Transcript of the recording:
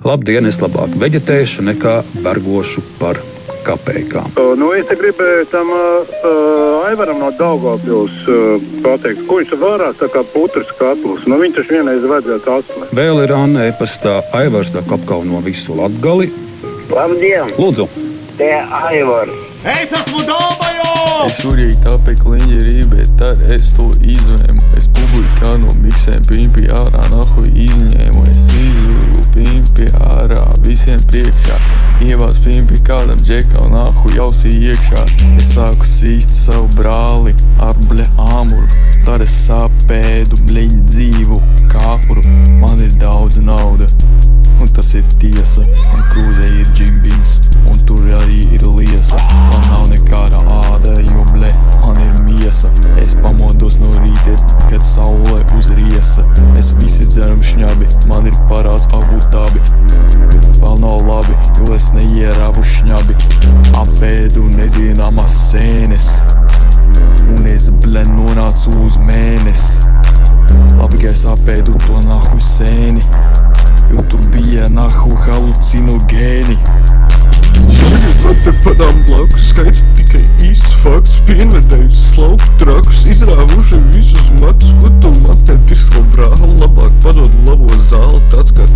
Labdien, es labāk veģetēšu nekā vergošu par kapekām. Es gribēju tam Aivaram no Daugavpils pateikt, ko viņš vārās tā kā putras katlus. Viņš taču vienreiz vajadzētu atslēgt. Vēl ir Anna e-pastā Aivars tā apkauno visu Latgali. Labdien! Lūdzu! Te Aivars! Es esmu Dabajā! Es šurīgi tāpēc kliņģerī, bet tad es to izvēmu. Es publikā no miksēm pimpi ārā nahuj izņēmu. Es izvilgu pimpi ārā visiem priekšā. Ievās pimpi kādam džekam nahuj jausī iekšā. Es sāku sīst savu brāli ar āmuru. Tad es sapēdu dzīvu kāpuru. Man ir daudz nauda, un tas ir tiesa. Un krūzē ir džimbings, un tur arī ir liesa. Man nav nekāda āda, jo man ir miesa. Es pamodos no rīta, kad saule uzriesa. Mēs visi dzeram šņabi, man ir parāds Abudabi. Vēl nav labi, jo es neierāvu šņabi. Apēdu nezināmas sēnes, un es nonācu uz mēnesi. Labi, ka es apēdu to nahu sēni, jo tur bija nahu halucinogēni. Man te padām blakus skaita tikai īsts fakts. Pienvedējus slauku trakus, izrāvuši visus matus. Ko tu man te dirsko brāli, labāk padod labo zāli. Tāds kā